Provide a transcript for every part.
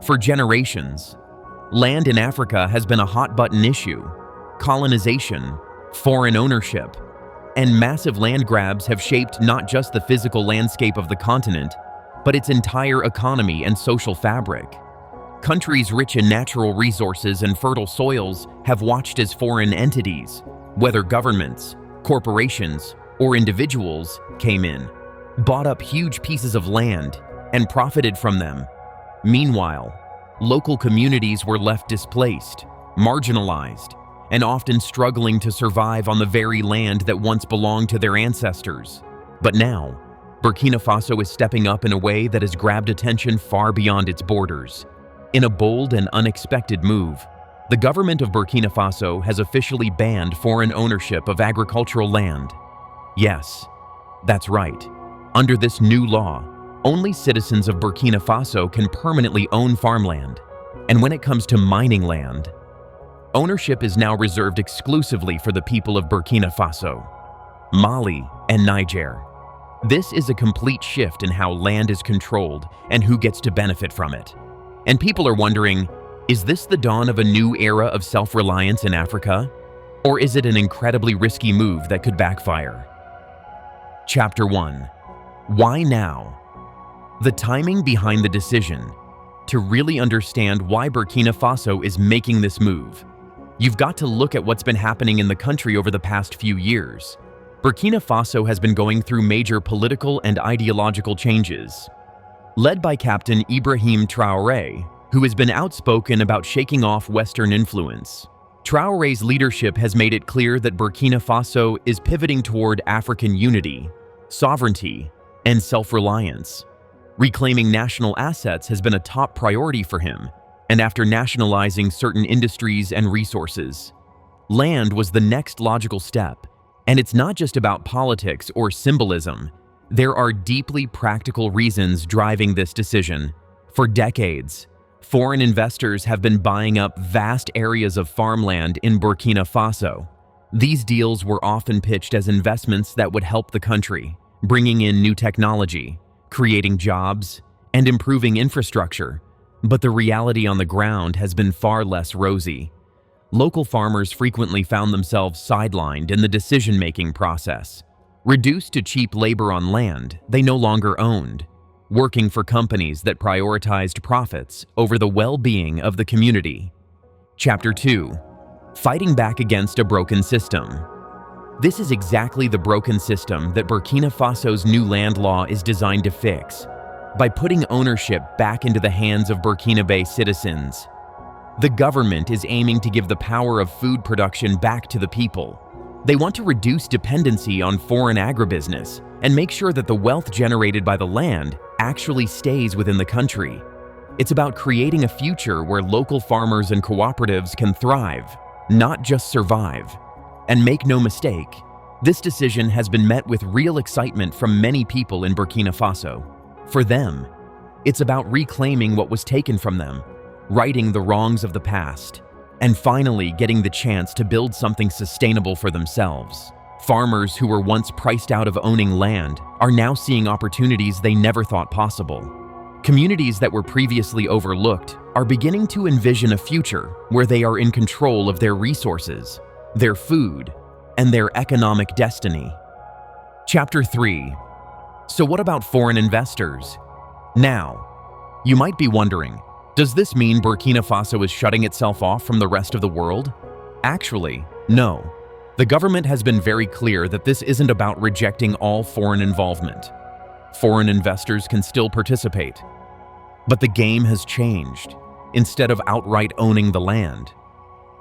For generations, land in Africa has been a hot-button issue. Colonization, foreign ownership, and massive land grabs have shaped not just the physical landscape of the continent, but its entire economy and social fabric. Countries rich in natural resources and fertile soils have watched as foreign entities, whether governments, corporations, or individuals, came in, bought up huge pieces of land, and profited from them. Meanwhile, local communities were left displaced, marginalized, and often struggling to survive on the very land that once belonged to their ancestors. But now, Burkina Faso is stepping up in a way that has grabbed attention far beyond its borders. In a bold and unexpected move, the government of Burkina Faso has officially banned foreign ownership of agricultural land. Yes, that's right. Under this new law, only citizens of Burkina Faso can permanently own farmland. And when it comes to mining land, ownership is now reserved exclusively for the people of Burkina Faso, Mali, and Niger. This is a complete shift in how land is controlled and who gets to benefit from it. And people are wondering, is this the dawn of a new era of self-reliance in Africa? Or is it an incredibly risky move that could backfire? Chapter 1. Why now? The timing behind the decision. To really understand why Burkina Faso is making this move, you've got to look at what's been happening in the country over the past few years. Burkina Faso has been going through major political and ideological changes. Led by Captain Ibrahim Traoré, who has been outspoken about shaking off Western influence. Traoré's leadership has made it clear that Burkina Faso is pivoting toward African unity, sovereignty, and self-reliance. Reclaiming national assets has been a top priority for him, and after nationalizing certain industries and resources, land was the next logical step. And it's not just about politics or symbolism. There are deeply practical reasons driving this decision. For decades, foreign investors have been buying up vast areas of farmland in Burkina Faso. These deals were often pitched as investments that would help the country, bringing in new technology, creating jobs, and improving infrastructure. But the reality on the ground has been far less rosy. Local farmers frequently found themselves sidelined in the decision-making process. Reduced to cheap labor on land they no longer owned, working for companies that prioritized profits over the well-being of the community. Chapter 2. Fighting back against a broken system. This is exactly the broken system that Burkina Faso's new land law is designed to fix. By putting ownership back into the hands of Burkinabe citizens, the government is aiming to give the power of food production back to the people. They want to reduce dependency on foreign agribusiness and make sure that the wealth generated by the land actually stays within the country. It's about creating a future where local farmers and cooperatives can thrive, not just survive. And make no mistake, this decision has been met with real excitement from many people in Burkina Faso. For them, it's about reclaiming what was taken from them, righting the wrongs of the past, and finally getting the chance to build something sustainable for themselves. Farmers who were once priced out of owning land are now seeing opportunities they never thought possible. Communities that were previously overlooked are beginning to envision a future where they are in control of their resources, their food, and their economic destiny. Chapter 3. So what about foreign investors? Now, you might be wondering, does this mean Burkina Faso is shutting itself off from the rest of the world? Actually, no. The government has been very clear that this isn't about rejecting all foreign involvement. Foreign investors can still participate. But the game has changed. Instead of outright owning the land,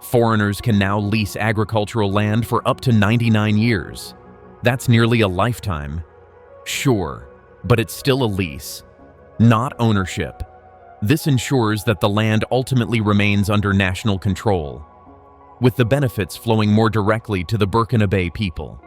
foreigners can now lease agricultural land for up to 99 years. That's nearly a lifetime. Sure, but it's still a lease, not ownership. This ensures that the land ultimately remains under national control, with the benefits flowing more directly to the Burkinabe people.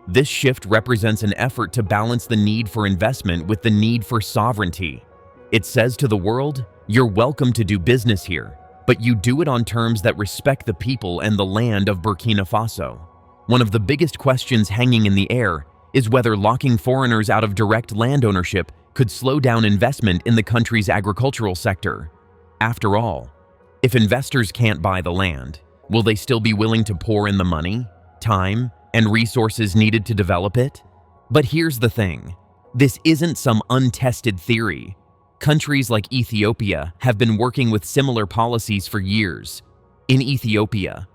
This shift represents an effort to balance the need for investment with the need for sovereignty. It says to the world, you're welcome to do business here, but you do it on terms that respect the people and the land of Burkina Faso. One of the biggest questions hanging in the air is whether locking foreigners out of direct land ownership could slow down investment in the country's agricultural sector. After all, if investors can't buy the land, will they still be willing to pour in the money, time, and resources needed to develop it? But here's the thing. This isn't some untested theory. Countries like Ethiopia have been working with similar policies for years. In Ethiopia,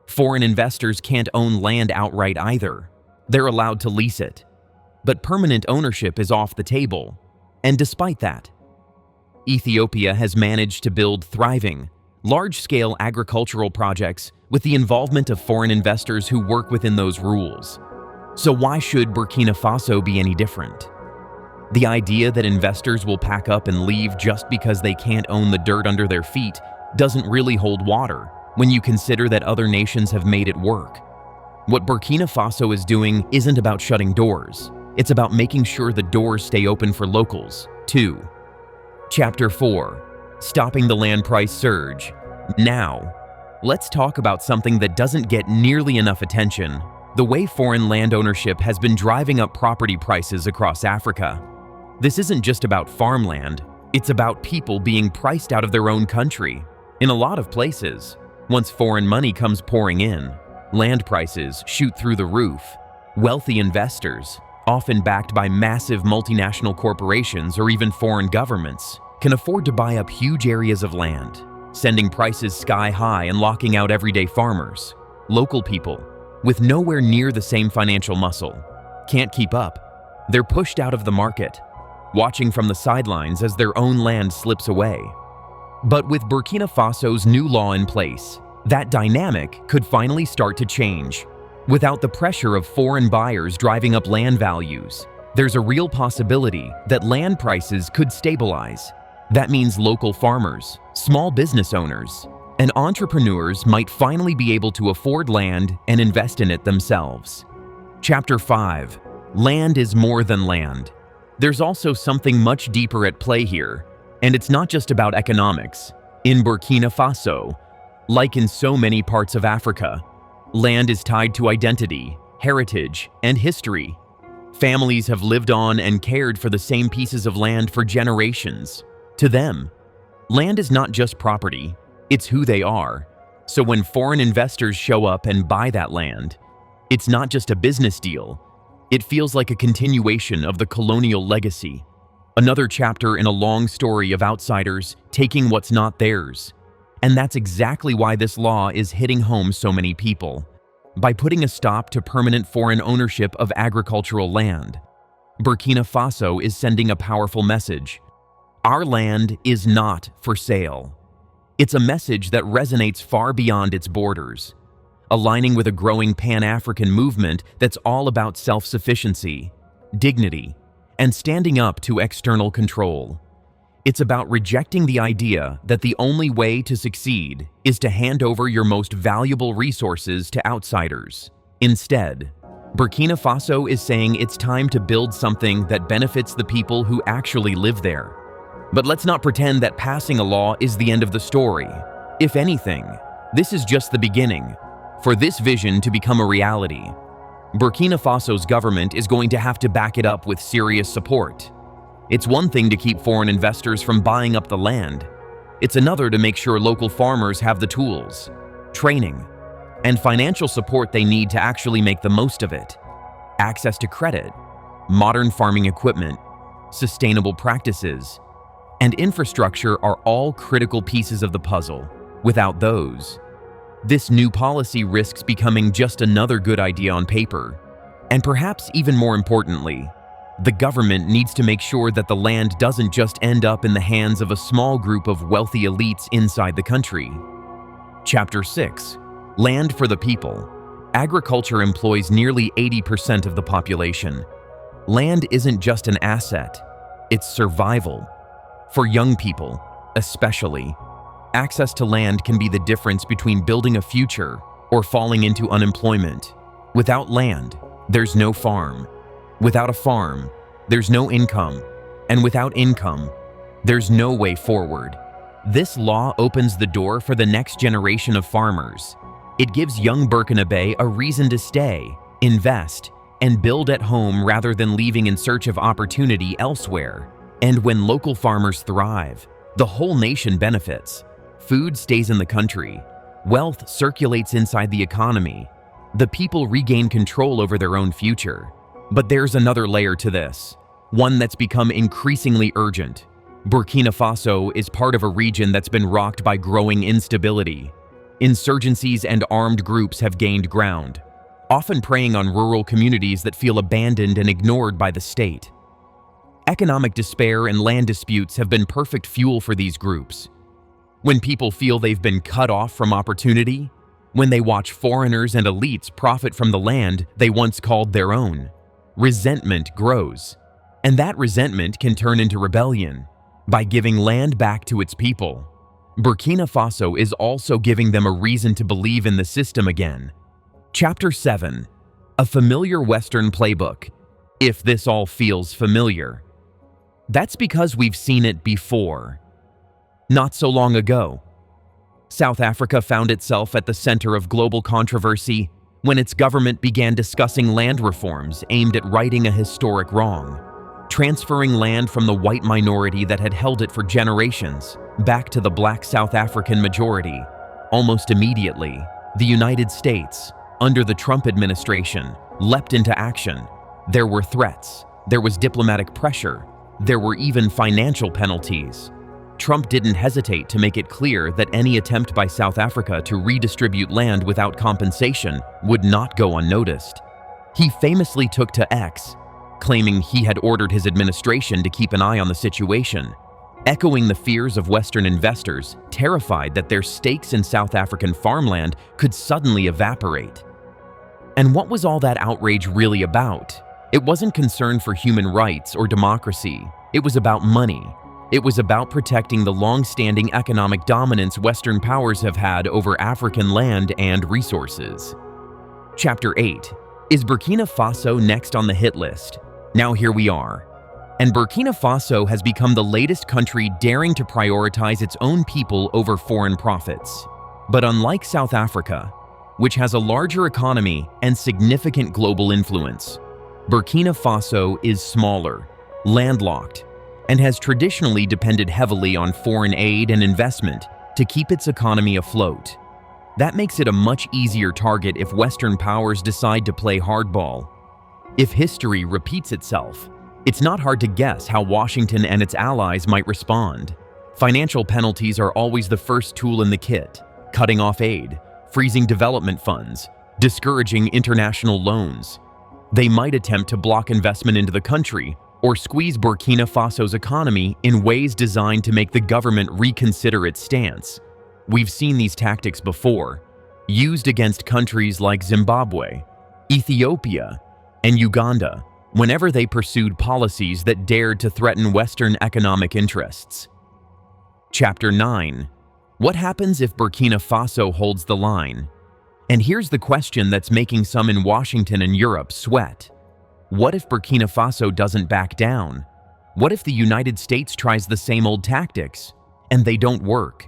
foreign investors can't own land outright either. They're allowed to lease it. But permanent ownership is off the table. And despite that, Ethiopia has managed to build thriving, large-scale agricultural projects with the involvement of foreign investors who work within those rules. So why should Burkina Faso be any different? The idea that investors will pack up and leave just because they can't own the dirt under their feet doesn't really hold water when you consider that other nations have made it work. What Burkina Faso is doing isn't about shutting doors. It's about making sure the doors stay open for locals, too. Chapter 4. Stopping the land price surge. Now, let's talk about something that doesn't get nearly enough attention: the way foreign land ownership has been driving up property prices across Africa. This isn't just about farmland, it's about people being priced out of their own country. In a lot of places, once foreign money comes pouring in, land prices shoot through the roof. Wealthy investors, often backed by massive multinational corporations or even foreign governments, can afford to buy up huge areas of land, sending prices sky high and locking out everyday farmers. Local people, with nowhere near the same financial muscle, can't keep up. They're pushed out of the market, watching from the sidelines as their own land slips away. But with Burkina Faso's new law in place, that dynamic could finally start to change. Without the pressure of foreign buyers driving up land values, there's a real possibility that land prices could stabilize. That means local farmers, small business owners, and entrepreneurs might finally be able to afford land and invest in it themselves. Chapter 5. Land is more than land. There's also something much deeper at play here, and it's not just about economics. In Burkina Faso, like in so many parts of Africa, land is tied to identity, heritage, and history. Families have lived on and cared for the same pieces of land for generations. To them, land is not just property, it's who they are. So when foreign investors show up and buy that land, it's not just a business deal. It feels like a continuation of the colonial legacy, another chapter in a long story of outsiders taking what's not theirs. And that's exactly why this law is hitting home so many people. By putting a stop to permanent foreign ownership of agricultural land, Burkina Faso is sending a powerful message. Our land is not for sale. It's a message that resonates far beyond its borders, aligning with a growing Pan-African movement that's all about self-sufficiency, dignity, and standing up to external control. It's about rejecting the idea that the only way to succeed is to hand over your most valuable resources to outsiders. Instead, Burkina Faso is saying it's time to build something that benefits the people who actually live there. But let's not pretend that passing a law is the end of the story. If anything, this is just the beginning. For this vision to become a reality, Burkina Faso's government is going to have to back it up with serious support. It's one thing to keep foreign investors from buying up the land. It's another to make sure local farmers have the tools, training, and financial support they need to actually make the most of it. Access to credit, modern farming equipment, sustainable practices, and infrastructure are all critical pieces of the puzzle. Without those, this new policy risks becoming just another good idea on paper. And perhaps even more importantly, the government needs to make sure that the land doesn't just end up in the hands of a small group of wealthy elites inside the country. Chapter 6. Land for the people. Agriculture employs nearly 80% of the population. Land isn't just an asset, it's survival. For young people, especially, access to land can be the difference between building a future or falling into unemployment. Without land, there's no farm. Without a farm, there's no income. And without income, there's no way forward. This law opens the door for the next generation of farmers. It gives young Burkinabe a reason to stay, invest, and build at home rather than leaving in search of opportunity elsewhere. And when local farmers thrive, the whole nation benefits. food stays in the country, wealth circulates inside the economy, the people regain control over their own future. But there's another layer to this, one that's become increasingly urgent. Burkina Faso is part of a region that's been rocked by growing instability. Insurgencies and armed groups have gained ground, often preying on rural communities that feel abandoned and ignored by the state. Economic despair and land disputes have been perfect fuel for these groups. When people feel they've been cut off from opportunity, when they watch foreigners and elites profit from the land they once called their own, resentment grows. And that resentment can turn into rebellion by giving land back to its people. Burkina Faso is also giving them a reason to believe in the system again. Chapter 7. A familiar Western playbook. If this all feels familiar, that's because we've seen it before. Not so long ago, South Africa found itself at the center of global controversy when its government began discussing land reforms aimed at righting a historic wrong, transferring land from the white minority that had held it for generations back to the black South African majority. Almost immediately, the United States, under the Trump administration, leapt into action. There were threats, there was diplomatic pressure, there were even financial penalties. Trump didn't hesitate to make it clear that any attempt by South Africa to redistribute land without compensation would not go unnoticed. He famously took to X, claiming he had ordered his administration to keep an eye on the situation, echoing the fears of Western investors terrified that their stakes in South African farmland could suddenly evaporate. And what was all that outrage really about? It wasn't concern for human rights or democracy. It was about money. It was about protecting the long-standing economic dominance Western powers have had over African land and resources. Chapter 8. Is Burkina Faso next on the hit list? Now here we are. And Burkina Faso has become the latest country daring to prioritize its own people over foreign profits. But unlike South Africa, which has a larger economy and significant global influence, Burkina Faso is smaller, landlocked, and has traditionally depended heavily on foreign aid and investment to keep its economy afloat. That makes it a much easier target if Western powers decide to play hardball. If history repeats itself, it's not hard to guess how Washington and its allies might respond. Financial penalties are always the first tool in the kit, cutting off aid, freezing development funds, discouraging international loans. They might attempt to block investment into the country or squeeze Burkina Faso's economy in ways designed to make the government reconsider its stance. We've seen these tactics before, used against countries like Zimbabwe, Ethiopia, and Uganda, whenever they pursued policies that dared to threaten Western economic interests. Chapter 9. What happens if Burkina Faso holds the line? And here's the question that's making some in Washington and Europe sweat. What if Burkina Faso doesn't back down? What if the United States tries the same old tactics and they don't work?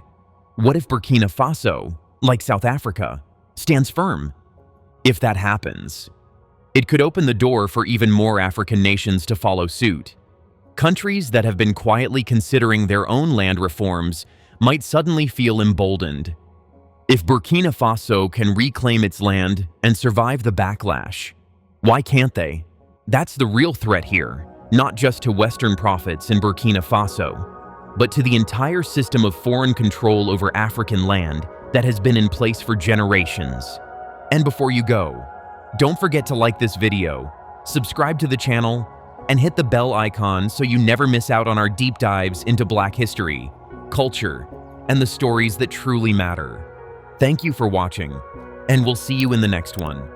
What if Burkina Faso, like South Africa, stands firm? If that happens, it could open the door for even more African nations to follow suit. Countries that have been quietly considering their own land reforms might suddenly feel emboldened. If Burkina Faso can reclaim its land and survive the backlash, why can't they? That's the real threat here, not just to Western profits in Burkina Faso, but to the entire system of foreign control over African land that has been in place for generations. And before you go, don't forget to like this video, subscribe to the channel, and hit the bell icon so you never miss out on our deep dives into Black history, culture, and the stories that truly matter. Thank you for watching, and we'll see you in the next one.